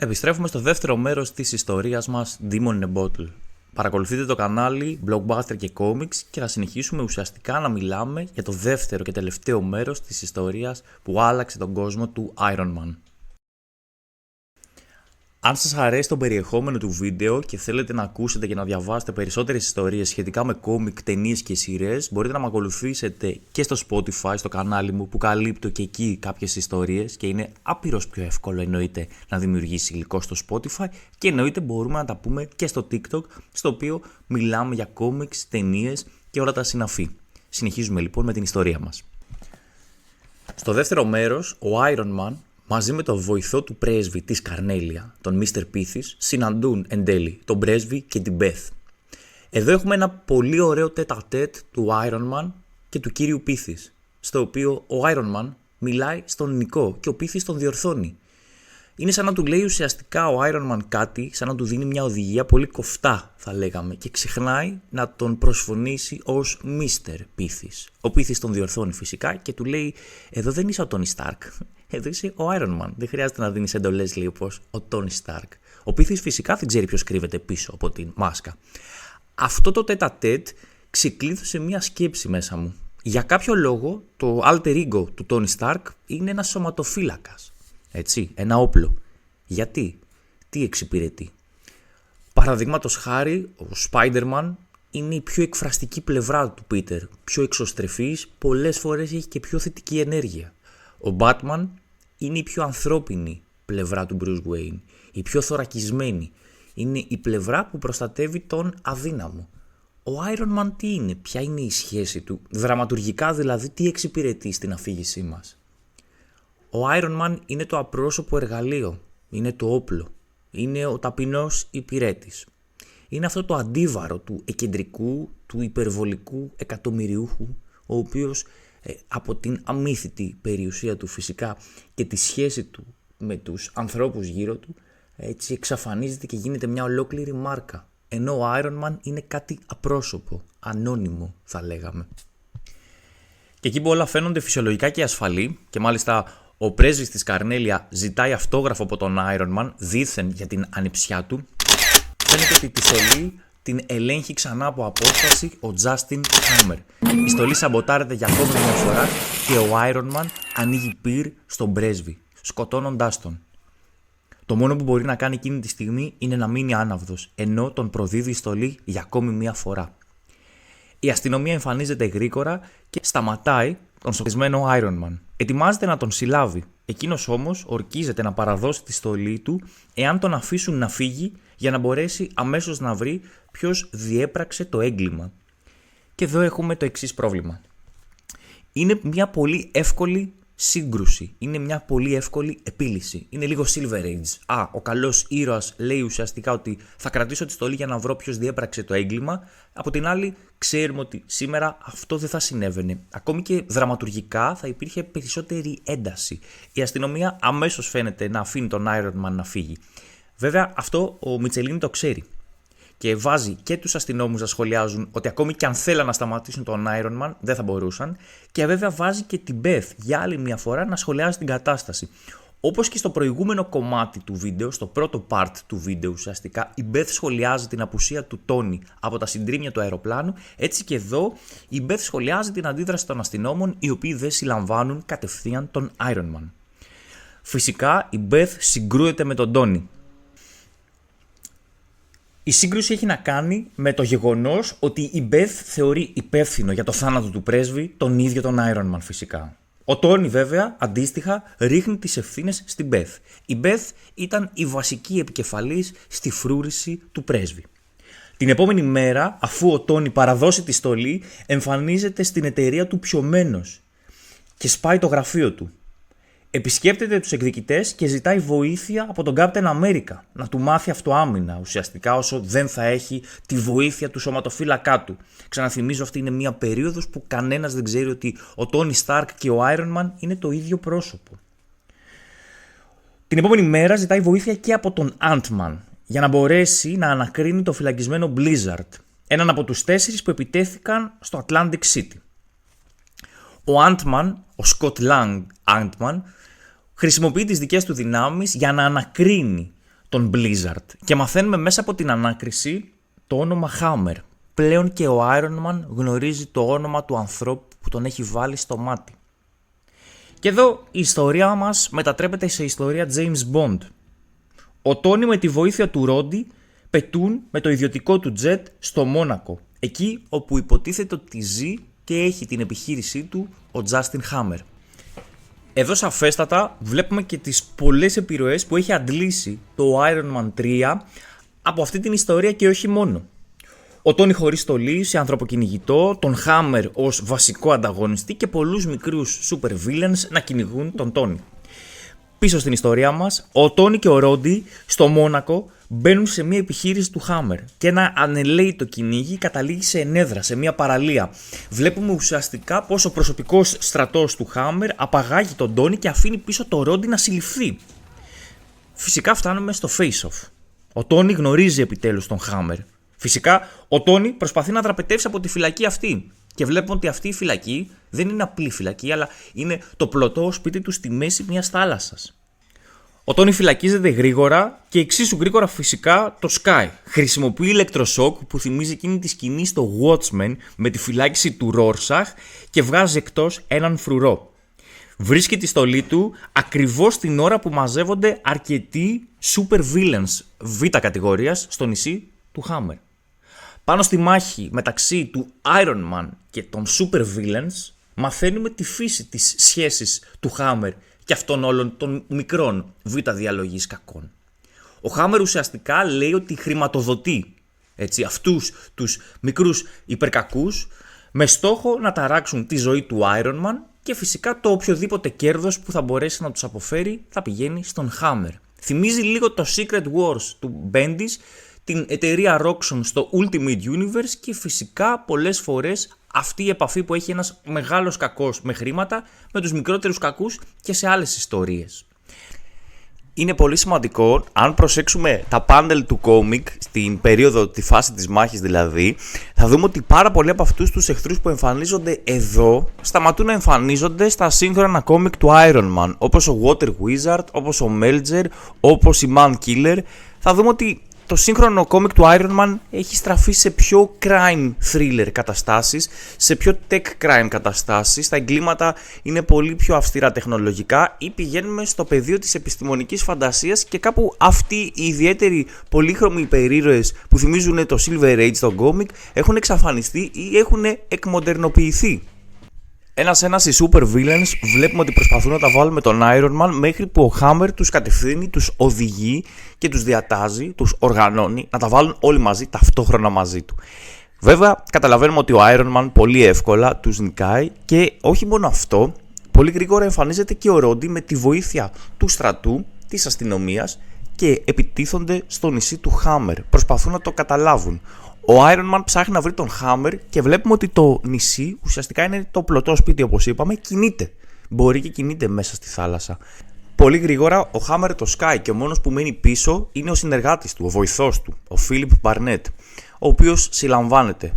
Επιστρέφουμε στο δεύτερο μέρος της ιστορίας μας Demon in a Bottle. Παρακολουθείτε το κανάλι Blockbuster και Comics και θα συνεχίσουμε ουσιαστικά να μιλάμε για το δεύτερο και τελευταίο μέρος της ιστορίας που άλλαξε τον κόσμο του Iron Man. Αν σας αρέσει το περιεχόμενο του βίντεο και θέλετε να ακούσετε και να διαβάσετε περισσότερες ιστορίες σχετικά με κόμικ, ταινίες και σειρές, μπορείτε να με ακολουθήσετε και στο Spotify, στο κανάλι μου, που καλύπτω και εκεί κάποιες ιστορίες και είναι άπειρος πιο εύκολο εννοείται να δημιουργήσει υλικό στο Spotify και εννοείται μπορούμε να τα πούμε και στο TikTok, στο οποίο μιλάμε για κόμικς, ταινίες και όλα τα συναφή. Συνεχίζουμε λοιπόν με την ιστορία μας. Στο δεύτερο μέρος, ο Iron Man μαζί με τον βοηθό του πρέσβη της Καρνέλια, τον Mr. Pithis, συναντούν εν τέλει τον πρέσβη και την Beth. Εδώ έχουμε ένα πολύ ωραίο τέτα-τέτ του Iron Man και του κύριου Pithis, στο οποίο ο Iron Man μιλάει στον Νικό και ο Pithis τον διορθώνει. Είναι σαν να του λέει ουσιαστικά ο Iron Man κάτι, σαν να του δίνει μια οδηγία πολύ κοφτά θα λέγαμε και ξεχνάει να τον προσφωνήσει ως Mr. Pithis. Ο Pithis τον διορθώνει φυσικά και του λέει εδώ δεν είσαι ο Tony Stark. Εδώ είσαι ο Iron Man. Δεν χρειάζεται να δίνεις εντολές, λέει όπως ο Tony Stark. Ο Pithis φυσικά δεν ξέρει ποιος κρύβεται πίσω από την μάσκα. Αυτό το τέτα-τέτ ξεκλείδωσε μια σκέψη μέσα μου. Για κάποιο λόγο το alter ego του Tony Stark είναι ένας σωματοφύλακας. Έτσι, ένα όπλο. Γιατί, τι εξυπηρετεί. Παραδείγματος χάρη, ο Spider-Man είναι η πιο εκφραστική πλευρά του Peter. Πιο εξωστρεφής, πολλές φορές έχει και πιο θετική ενέργεια. Ο Batman είναι η πιο ανθρώπινη πλευρά του Bruce Wayne, η πιο θωρακισμένη. Είναι η πλευρά που προστατεύει τον αδύναμο. Ο Iron Man τι είναι, ποια είναι η σχέση του, δραματουργικά δηλαδή τι εξυπηρετεί στην αφήγησή μας. Ο Iron Man είναι το απρόσωπο εργαλείο, είναι το όπλο, είναι ο ταπεινός υπηρέτης. Είναι αυτό το αντίβαρο του εκεντρικού, του υπερβολικού εκατομμυριούχου, ο οποίος από την αμύθιτη περιουσία του φυσικά και τη σχέση του με τους ανθρώπους γύρω του έτσι εξαφανίζεται και γίνεται μια ολόκληρη μάρκα. Ενώ ο Iron Man είναι κάτι απρόσωπο, ανώνυμο θα λέγαμε. Και εκεί που όλα φαίνονται φυσιολογικά και ασφαλή και μάλιστα ο πρέσβης της Καρνέλια ζητάει αυτόγραφο από τον Iron Man δήθεν για την ανιψιά του, φαίνεται ότι τη στολή την ελέγχει ξανά από απόσταση ο Justin Hammer. Η στολή σαμποτάρεται για ακόμη μια φορά και ο Iron Man ανοίγει πυρ στον πρέσβη, σκοτώνοντάς τον. Το μόνο που μπορεί να κάνει εκείνη τη στιγμή είναι να μείνει άναυδος, ενώ τον προδίδει η στολή για ακόμη μια φορά. Η αστυνομία εμφανίζεται γρήγορα και σταματάει τον σοκισμένο Iron Man. Ετοιμάζεται να τον συλλάβει. Εκείνος όμως ορκίζεται να παραδώσει τη στολή του εάν τον αφήσουν να φύγει για να μπορέσει αμέσως να βρει ποιος διέπραξε το έγκλημα. Και εδώ έχουμε το εξής πρόβλημα. Είναι μια πολύ εύκολη σύγκρουση. Είναι μια πολύ εύκολη επίλυση. Είναι λίγο Silver Age. Ο καλός ήρωας λέει ουσιαστικά ότι θα κρατήσω τη στολή για να βρω ποιος διέπραξε το έγκλημα. Από την άλλη, ξέρουμε ότι σήμερα αυτό δεν θα συνέβαινε. Ακόμη και δραματουργικά θα υπήρχε περισσότερη ένταση. Η αστυνομία αμέσως φαίνεται να αφήνει τον Iron Man να φύγει. Βέβαια, αυτό ο Μιτσελίνη το ξέρει. Και βάζει και τους αστυνόμους να σχολιάζουν ότι ακόμη και αν θέλαν να σταματήσουν τον Iron Man δεν θα μπορούσαν. Και βέβαια βάζει και την Beth για άλλη μια φορά να σχολιάζει την κατάσταση. Όπως και στο προηγούμενο κομμάτι του βίντεο, στο πρώτο part του βίντεο ουσιαστικά, η Beth σχολιάζει την απουσία του Tony από τα συντρίμμια του αεροπλάνου. Έτσι και εδώ η Beth σχολιάζει την αντίδραση των αστυνόμων οι οποίοι δεν συλλαμβάνουν κατευθείαν τον Iron Man. Φυσικά η Beth συγκρούεται με τον Tony. Η σύγκρουση έχει να κάνει με το γεγονός ότι η Beth θεωρεί υπεύθυνο για το θάνατο του πρέσβη τον ίδιο τον Iron Man φυσικά. Ο Tony βέβαια αντίστοιχα ρίχνει τις ευθύνες στην Beth. Η Beth ήταν η βασική επικεφαλής στη φρούρηση του πρέσβη. Την επόμενη μέρα, αφού ο Tony παραδώσει τη στολή, εμφανίζεται στην εταιρεία του πιωμένος και σπάει το γραφείο του. Επισκέπτεται τους εκδικητές και ζητάει βοήθεια από τον Captain America να του μάθει αυτοάμυνα ουσιαστικά όσο δεν θα έχει τη βοήθεια του σωματοφύλακά του. Ξαναθυμίζω αυτή είναι μια περίοδος που κανένας δεν ξέρει ότι ο Tony Stark και ο Iron Man είναι το ίδιο πρόσωπο. Την επόμενη μέρα ζητάει βοήθεια και από τον Ant-Man για να μπορέσει να ανακρίνει το φυλακισμένο Blizzard, έναν από τους 4 που επιτέθηκαν στο Atlantic City. Ο Ant-Man, ο Scott Lang Ant-Man, χρησιμοποιεί τις δικές του δυνάμεις για να ανακρίνει τον Blizzard και μαθαίνουμε μέσα από την ανάκριση το όνομα Hammer. Πλέον και ο Iron Man γνωρίζει το όνομα του ανθρώπου που τον έχει βάλει στο μάτι. Και εδώ η ιστορία μας μετατρέπεται σε ιστορία James Bond. Ο Τόνι με τη βοήθεια του Ρόντι πετούν με το ιδιωτικό του τζετ στο Μόνακο, εκεί όπου υποτίθεται ότι ζει και έχει την επιχείρησή του ο Justin Hammer. Εδώ σαφέστατα βλέπουμε και τις πολλές επιρροές που έχει αντλήσει το Iron Man 3 από αυτή την ιστορία και όχι μόνο. Ο Τόνι χωρίς στολή σε ανθρωποκυνηγητό, τον Hammer ως βασικό ανταγωνιστή και πολλούς μικρούς super villains να κυνηγούν τον Τόνι. Πίσω στην ιστορία μας, ο Τόνι και ο Ρόντι στο Μόνακο μπαίνουν σε μια επιχείρηση του Hammer και ένα ανελαίητο κυνήγι καταλήγει σε ενέδρα, σε μια παραλία. Βλέπουμε ουσιαστικά πως ο προσωπικός στρατός του Hammer απαγάγει τον Τόνι και αφήνει πίσω το Ρόντι να συλληφθεί. Φυσικά φτάνουμε στο face-off. Ο Τόνι γνωρίζει επιτέλους τον Hammer. Φυσικά, ο Τόνι προσπαθεί να δραπετεύσει από τη φυλακή αυτή. Και βλέπουμε ότι αυτή η φυλακή δεν είναι απλή φυλακή, αλλά είναι το πλωτό σπίτι του στη μέση μιας θάλασσας. Ο Τόνι φυλακίζεται γρήγορα και εξίσου γρήγορα φυσικά το Sky. Χρησιμοποιεί ηλεκτροσόκ που θυμίζει εκείνη τη σκηνή στο Watchmen με τη φυλάκιση του Rorschach και βγάζει εκτός έναν φρουρό. Βρίσκει τη στολή του ακριβώς την ώρα που μαζεύονται αρκετοί super villains β' κατηγορίας στο νησί του Hammer. Πάνω στη μάχη μεταξύ του Iron Man και των super villains μαθαίνουμε τη φύση της σχέσης του Hammer και αυτών όλων των μικρών β' διαλογής κακών. Ο Hammer ουσιαστικά λέει ότι χρηματοδοτεί αυτούς τους μικρούς υπερκακούς με στόχο να ταράξουν τη ζωή του Iron Man και φυσικά το οποιοδήποτε κέρδος που θα μπορέσει να τους αποφέρει θα πηγαίνει στον Hammer. Θυμίζει λίγο το Secret Wars του Bendis, την εταιρεία Roxxon στο Ultimate Universe και φυσικά πολλές φορές αυτή η επαφή που έχει ένας μεγάλος κακός με χρήματα με τους μικρότερους κακούς και σε άλλες ιστορίες. Είναι πολύ σημαντικό, αν προσέξουμε τα πάνελ του κόμικ, στην περίοδο, τη φάση της μάχης δηλαδή, θα δούμε ότι πάρα πολλοί από αυτούς τους εχθρούς που εμφανίζονται εδώ σταματούν να εμφανίζονται στα σύγχρονα κόμικ του Iron Man, όπως ο Water Wizard, όπως ο Melzer, όπως η Man Killer. Θα δούμε ότι το σύγχρονο κόμικ του Iron Man έχει στραφεί σε πιο crime thriller καταστάσεις, σε πιο tech crime καταστάσεις. Τα εγκλήματα είναι πολύ πιο αυστηρά τεχνολογικά ή πηγαίνουμε στο πεδίο της επιστημονικής φαντασίας και κάπου αυτοί οι ιδιαίτεροι πολύχρωμοι υπερήρωες που θυμίζουν το Silver Age στο κόμικ έχουν εξαφανιστεί ή έχουν εκμοντερνοποιηθεί. Ένας οι super villains βλέπουμε ότι προσπαθούν να τα βάλουν με τον Iron Man μέχρι που ο Hammer τους κατευθύνει, τους οδηγεί και τους διατάζει, τους οργανώνει να τα βάλουν όλοι μαζί ταυτόχρονα μαζί του. Βέβαια καταλαβαίνουμε ότι ο Iron Man πολύ εύκολα τους νικάει και όχι μόνο αυτό, πολύ γρήγορα εμφανίζεται και ο Ρόντι με τη βοήθεια του στρατού, της αστυνομίας και επιτίθονται στο νησί του Hammer. Προσπαθούν να το καταλάβουν. Ο Iron Man ψάχνει να βρει τον Hammer και βλέπουμε ότι το νησί ουσιαστικά είναι το πλωτό σπίτι όπως είπαμε, κινείται. Μπορεί και κινείται μέσα στη θάλασσα. Πολύ γρήγορα ο Hammer το σκάει και ο μόνος που μένει πίσω είναι ο συνεργάτης του, ο βοηθός του, ο Philip Barnett, ο οποίος συλλαμβάνεται.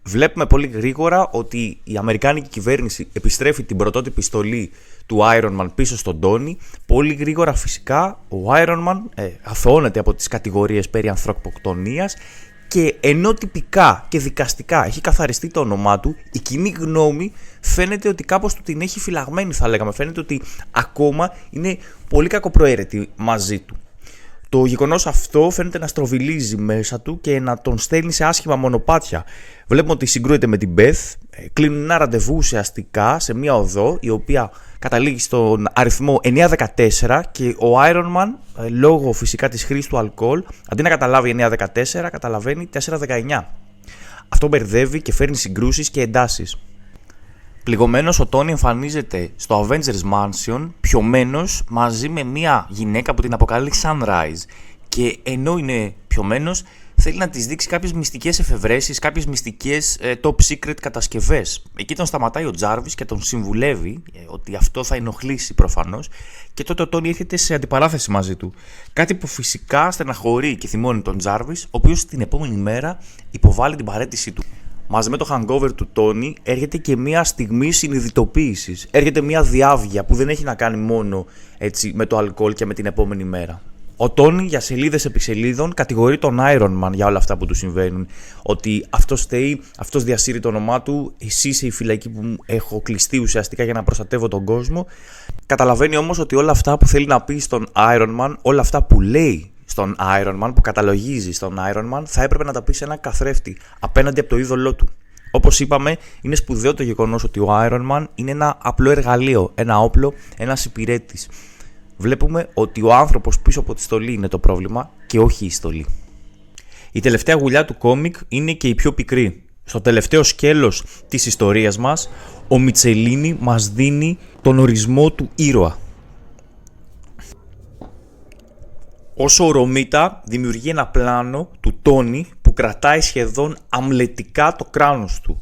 Βλέπουμε πολύ γρήγορα ότι η αμερικάνικη κυβέρνηση επιστρέφει την πρωτότυπη στολή του Iron Man πίσω στον Τόνι. Πολύ γρήγορα φυσικά ο Iron Man αθωώνεται από τις κατηγορίες περί ανθρωποκτονίας και ενώ τυπικά και δικαστικά έχει καθαριστεί το όνομά του, η κοινή γνώμη φαίνεται ότι κάπως του την έχει φυλαγμένη, θα λέγαμε. Φαίνεται ότι ακόμα είναι πολύ κακοπροαίρετη μαζί του. Το γεγονός αυτό φαίνεται να στροβιλίζει μέσα του και να τον στέλνει σε άσχημα μονοπάτια. Βλέπουμε ότι συγκρούεται με την Beth, κλείνουν ένα ραντεβού ουσιαστικά σε μια οδό η οποία καταλήγει στον αριθμό 914 και ο Iron Man, λόγω φυσικά της χρήσης του αλκοόλ, αντί να καταλάβει 914, καταλαβαίνει 419. Αυτό μπερδεύει και φέρνει συγκρούσεις και εντάσεις. Πληγωμένος ο Τόνι εμφανίζεται στο Avengers Mansion, πιωμένος μαζί με μια γυναίκα που την αποκαλεί Sunrise και ενώ είναι πιωμένος θέλει να της δείξει κάποιες μυστικές εφευρέσεις, κάποιες μυστικές top secret κατασκευές. Εκεί τον σταματάει ο Jarvis και τον συμβουλεύει ότι αυτό θα ενοχλήσει προφανώς και τότε ο Τόνι έρχεται σε αντιπαράθεση μαζί του. Κάτι που φυσικά στεναχωρεί και θυμώνει τον Jarvis, ο οποίος την επόμενη μέρα υποβάλλει την παραίτησή του. Μαζί με το hangover του Τόνι έρχεται και μια στιγμή συνειδητοποίησης. Έρχεται μια διάβγεια που δεν έχει να κάνει μόνο με το αλκοόλ και με την επόμενη μέρα. Ο Τόνι για σελίδες επί σελίδων κατηγορεί τον Iron Man για όλα αυτά που του συμβαίνουν. Ότι αυτός φταίει, αυτός διασύρει το όνομά του, εσύ είσαι η φυλακή που έχω κλειστεί ουσιαστικά για να προστατεύω τον κόσμο. Καταλαβαίνει όμως ότι όλα αυτά που θέλει να πει στον Iron Man, όλα αυτά που λέει στον Iron Man, που καταλογίζει στον Iron Man, θα έπρεπε να τα πει σε ένα καθρέφτη απέναντι από το είδωλό του. Όπως είπαμε, είναι σπουδαίο το γεγονός ότι ο Iron Man είναι ένα απλό εργαλείο, ένα όπλο, ένας υπηρέτης. Βλέπουμε ότι ο άνθρωπος πίσω από τη στολή είναι το πρόβλημα και όχι η στολή. Η τελευταία γουλιά του κόμικ είναι και η πιο πικρή. Στο τελευταίο σκέλος της ιστορίας μας, ο Μιτσελίνι μας δίνει τον ορισμό του ήρωα. Όσο ο Ρομίτα δημιουργεί ένα πλάνο του Τόνι που κρατάει σχεδόν αμλετικά το κράνος του.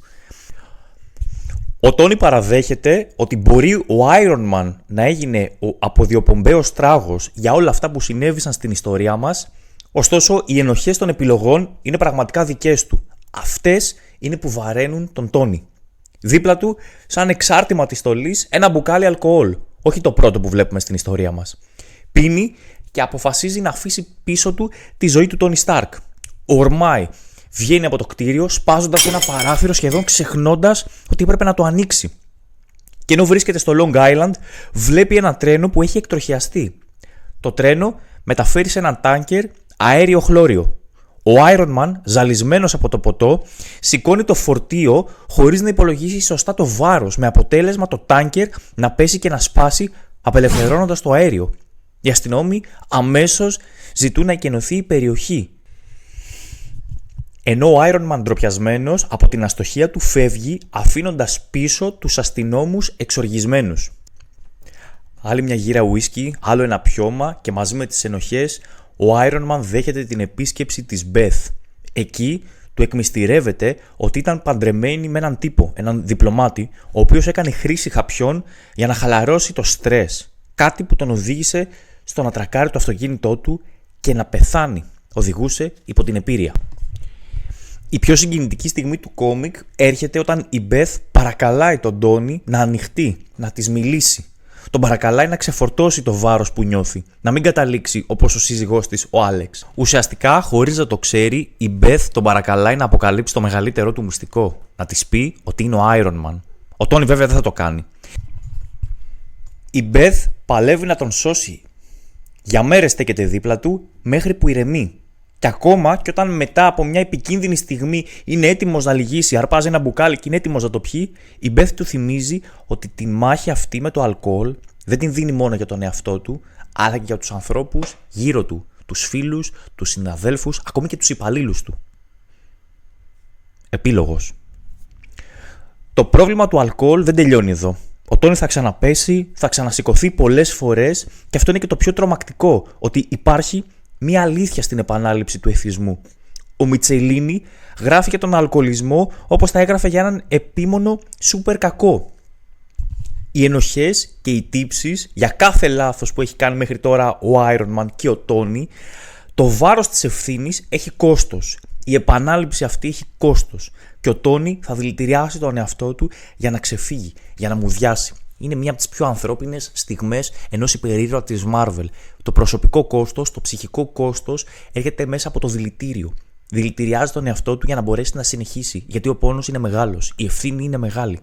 Ο Τόνι παραδέχεται ότι μπορεί ο Iron Man να έγινε ο αποδιοπομπαίος τράγος για όλα αυτά που συνέβησαν στην ιστορία μας, ωστόσο οι ενοχές των επιλογών είναι πραγματικά δικές του. Αυτές είναι που βαραίνουν τον Τόνι. Δίπλα του, σαν εξάρτημα της στολής, ένα μπουκάλι αλκοόλ, όχι το πρώτο που βλέπουμε στην ιστορία μας. Πίνει και αποφασίζει να αφήσει πίσω του τη ζωή του Τόνι Σταρκ. Ορμάει. Βγαίνει από το κτίριο σπάζοντας ένα παράθυρο, σχεδόν ξεχνώντας ότι έπρεπε να το ανοίξει. Και ενώ βρίσκεται στο Long Island, βλέπει ένα τρένο που έχει εκτροχιαστεί. Το τρένο μεταφέρει σε έναν τάνκερ αέριο χλώριο. Ο Iron Man, ζαλισμένος από το ποτό, σηκώνει το φορτίο χωρίς να υπολογίσει σωστά το βάρος, με αποτέλεσμα το τάνκερ να πέσει και να σπάσει, απελευθερώνοντας το αέριο. Οι αστυνόμοι αμέσως ζητούν να εκενωθεί η περιοχή. Ενώ ο Iron Man ντροπιασμένος από την αστοχία του φεύγει, αφήνοντας πίσω τους αστυνόμους εξοργισμένους. Άλλη μια γύρα ουίσκι, άλλο ένα πιώμα και μαζί με τις ενοχές, ο Iron Man δέχεται την επίσκεψη της Beth. Εκεί του εκμυστηρεύεται ότι ήταν παντρεμένη με έναν τύπο, έναν διπλωμάτη, ο οποίος έκανε χρήση χαπιών για να χαλαρώσει το στρες. Κάτι που τον οδήγησε στο να τρακάρει το αυτοκίνητό του και να πεθάνει. Οδηγούσε υπό την επήρεια. Η πιο συγκινητική στιγμή του κόμικ έρχεται όταν η Beth παρακαλάει τον Τόνι να ανοιχτεί, να της μιλήσει. Τον παρακαλάει να ξεφορτώσει το βάρος που νιώθει, να μην καταλήξει όπως ο σύζυγός της, ο Άλεξ. Ουσιαστικά, χωρίς να το ξέρει, η Beth τον παρακαλάει να αποκαλύψει το μεγαλύτερό του μυστικό. Να της πει ότι είναι ο Iron Man. Ο Τόνι βέβαια δεν θα το κάνει. Η Beth παλεύει να τον σώσει. Για μέρες στέκεται δίπλα του μέχρι που ηρεμεί. Και ακόμα και όταν μετά από μια επικίνδυνη στιγμή είναι έτοιμος να λυγίσει, αρπάζει ένα μπουκάλι και είναι έτοιμος να το πιει, η Beth του θυμίζει ότι τη μάχη αυτή με το αλκοόλ δεν την δίνει μόνο για τον εαυτό του, αλλά και για τους ανθρώπους γύρω του, τους φίλους, τους συναδέλφους, ακόμη και τους υπαλλήλους του. Επίλογος. Το πρόβλημα του αλκοόλ δεν τελειώνει εδώ. Ο Τόνι θα ξαναπέσει, θα ξανασηκωθεί πολλές φορές και αυτό είναι και το πιο τρομακτικό, ότι υπάρχει μία αλήθεια στην επανάληψη του εθισμού. Ο Μιτσελίνι γράφει για τον αλκοολισμό όπως θα έγραφε για έναν επίμονο σούπερ κακό. Οι ενοχές και οι τύψεις για κάθε λάθος που έχει κάνει μέχρι τώρα ο Iron Man και ο Τόνι, το βάρος της ευθύνης έχει κόστος. Η επανάληψη αυτή έχει κόστος. Και ο Τόνι θα δηλητηριάσει τον εαυτό του για να ξεφύγει, για να μουδιάσει. Είναι μία από τις πιο ανθρώπινες στιγμές ενός υπερήρωα της Marvel. Το προσωπικό κόστος, το ψυχικό κόστος έρχεται μέσα από το δηλητήριο. Δηλητηριάζει τον εαυτό του για να μπορέσει να συνεχίσει, γιατί ο πόνος είναι μεγάλος, η ευθύνη είναι μεγάλη.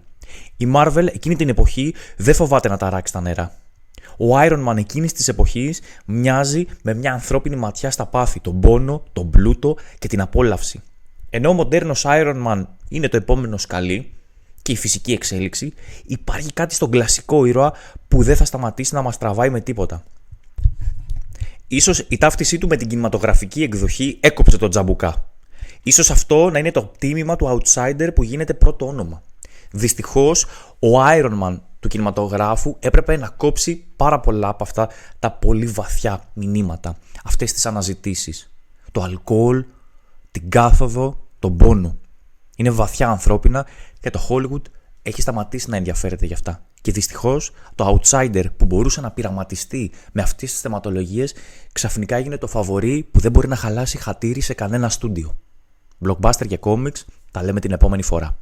Η Marvel εκείνη την εποχή δεν φοβάται να ταράξει τα νερά. Ο Iron Man εκείνης της εποχής μοιάζει με μια ανθρώπινη ματιά στα πάθη, τον πόνο, τον πλούτο και την απόλαυση. Ενώ ο μοντέρνος Iron Man είναι το επόμενο σκαλί και η φυσική εξέλιξη, υπάρχει κάτι στον κλασικό ήρωα που δεν θα σταματήσει να μας τραβάει με τίποτα. Ίσως η ταύτισή του με την κινηματογραφική εκδοχή έκοψε τον τζαμπουκά. Ίσως αυτό να είναι το τίμημα του outsider που γίνεται πρώτο όνομα. Δυστυχώς, ο Iron Man του κινηματογράφου έπρεπε να κόψει πάρα πολλά από αυτά τα πολύ βαθιά μηνύματα, αυτές τις αναζητήσεις. Το αλκοόλ, την κάθοδο, τον πόνο. Είναι βαθιά ανθρώπινα και το Hollywood έχει σταματήσει να ενδιαφέρεται γι' αυτά. Και δυστυχώς το outsider που μπορούσε να πειραματιστεί με αυτές τις θεματολογίες ξαφνικά έγινε το φαβορί που δεν μπορεί να χαλάσει χατήρι σε κανένα στούντιο. Blockbuster και comics, τα λέμε την επόμενη φορά.